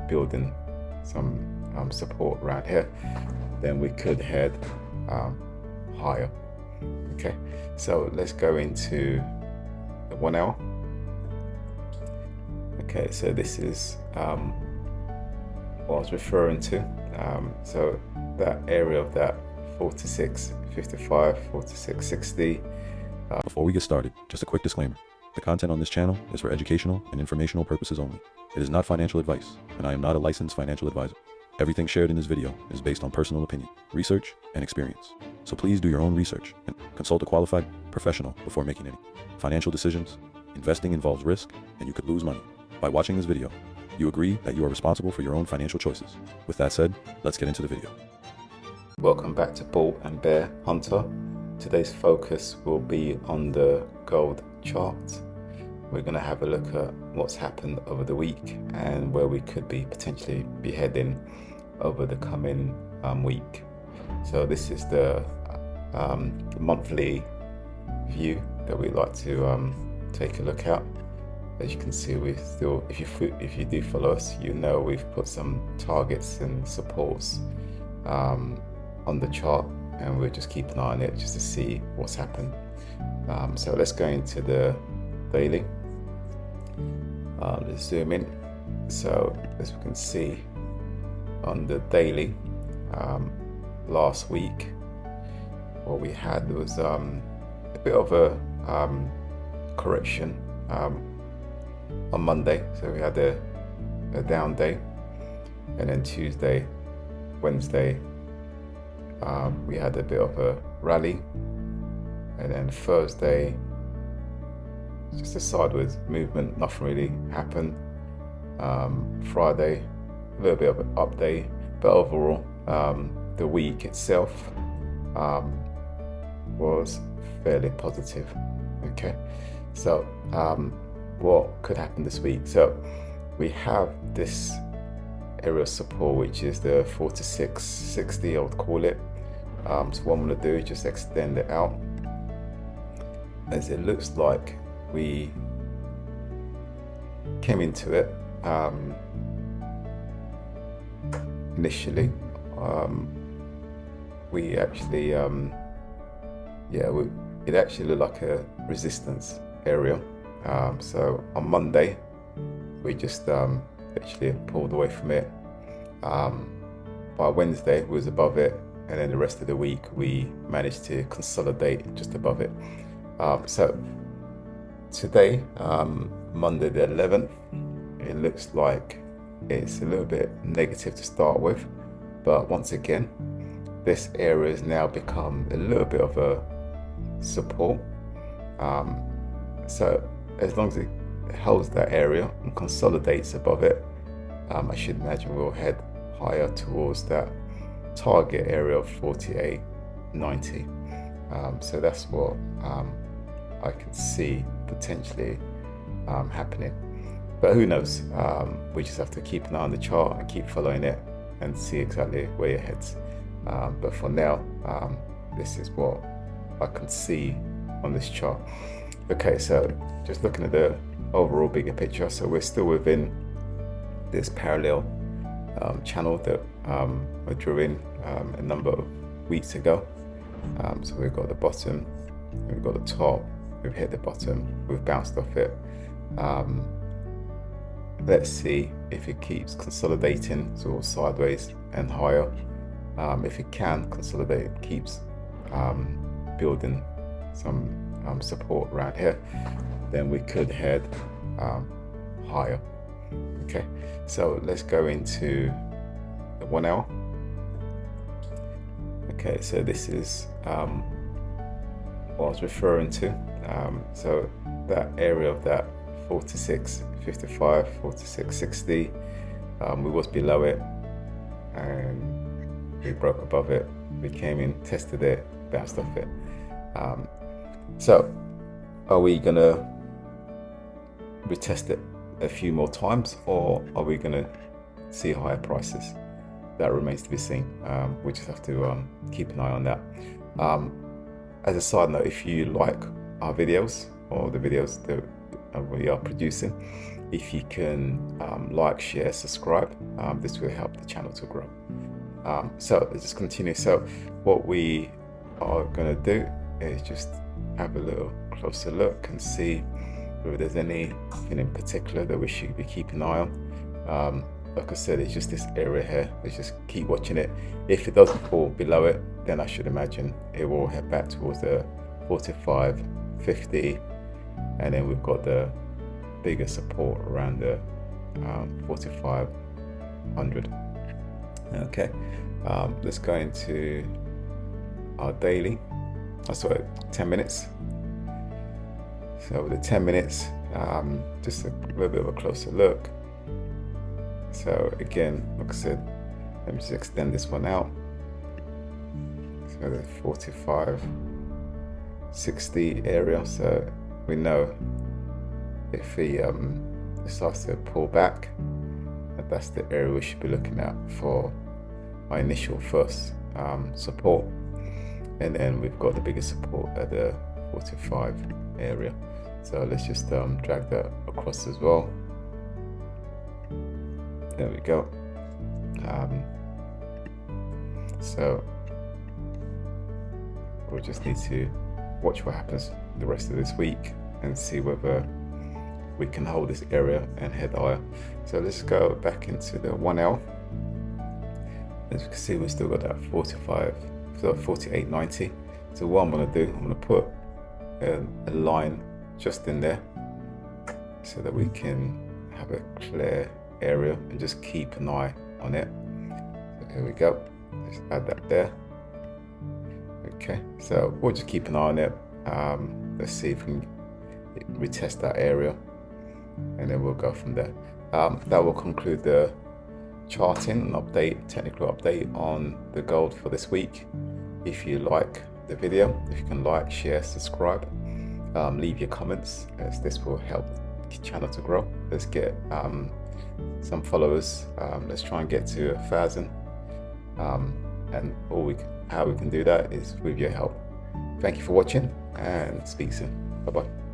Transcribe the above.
building some support around here, then we could head higher. Okay, so let's go into the 1 hour. Okay, so this is what I was referring to. So that area of that 46.55, 46.60. Before we get started, just a quick disclaimer. The content on this channel is for educational and informational purposes only. It is not financial advice, and I am not a licensed financial advisor. Everything shared in this video is based on personal opinion, research, and experience. So please do your own research and consult a qualified professional before making any financial decisions. Investing involves risk, and you could lose money. By watching this video, you agree that you are responsible for your own financial choices. With that said, let's get into the video. Welcome back to Bull and Bear Hunter. Today's focus will be on the gold chart. We're going to have a look at what's happened over the week and where we could be potentially be heading over the coming week. So this is the monthly view that we like to take a look at. As you can see, we still, if you do follow us, you know we've put some targets and supports on the chart, and we'll just keep an eye on it just to see what's happened. So let's go into the daily. Let's zoom in. So as we can see on the daily, last week what we had was a bit of a correction on Monday. So we had a down day, and then Tuesday, Wednesday, we had a bit of a rally, and then Thursday just a sideways movement, nothing really happened. Friday, a little bit of an up day, but overall the week itself was fairly positive. Okay, so what could happen this week? So we have this area of support, which is the 46.60, I would call it. So what I'm going to do is just extend it out, as it looks like we came into it initially. We actually it actually looked like a resistance area. So on Monday we just actually pulled away from it. By Wednesday it was above it, and then the rest of the week we managed to consolidate just above it. So today, Monday the 11th, it looks like it's a little bit negative to start with, but once again this area has now become a little bit of a support. So as long as it holds that area and consolidates above it, I should imagine we'll head higher towards that target area of 48.90. So that's what I can see potentially happening, but who knows? We just have to keep an eye on the chart and keep following it and see exactly where it heads. But for now, this is what I can see on this chart. Okay, so just looking at the overall bigger picture, so we're still within this parallel channel that I drew in a number of weeks ago. So we've got the bottom, we've got the top, we've hit the bottom, we've bounced off it. Let's see if it keeps consolidating sort of sideways and higher. If it can consolidate, keeps building some support around here, then we could head higher. Okay, so let's go into the 1 hour. Okay, so this is what I was referring to. So that area of that 46.55, 46.60, we was below it and we broke above it. We came in, tested it, bounced off it. So are we gonna retest it a few more times, or are we gonna see higher prices? That remains to be seen. We just have to keep an eye on that. As a side note, if you like our videos or the videos that we are producing, if you can like, share, subscribe. This will help the channel to grow. So let's just continue. So what we are going to do is just have a little closer look and see whether there's anything in particular that we should be keeping an eye on. Like I said, it's just this area here. Let's just keep watching it. If it doesn't fall below it, then I should imagine it will head back towards the 45.50, and then we've got the bigger support around the 4500. Okay, let's go into our daily. Sorry, 10 minutes. So with the 10 minutes, just a little bit of a closer look. So again, like I said, let me just extend this one out. So the 45.60 area. So we know if he starts to pull back, that's the area we should be looking at for my initial first support. And then we've got the biggest support at the 45 area. So let's just drag that across as well. There we go. So we'll just need to watch what happens the rest of this week and see whether we can hold this area and head higher. So let's go back into the 1L. As you can see, we've still got that 48.90. So what I'm going to do, I'm going to put a line just in there so that we can have a clear area and just keep an eye on it. So here we go. Just add that there. Okay, so we'll just keep an eye on it. Let's see if we can retest that area, and then we'll go from there. That will conclude the charting and technical update on the gold for this week. If you like the video, if you can like, share, subscribe, leave your comments, as this will help the channel to grow. Let's get some followers. Let's try and get to 1,000, and how we can do that is with your help. Thank you for watching, and speak soon. Bye bye.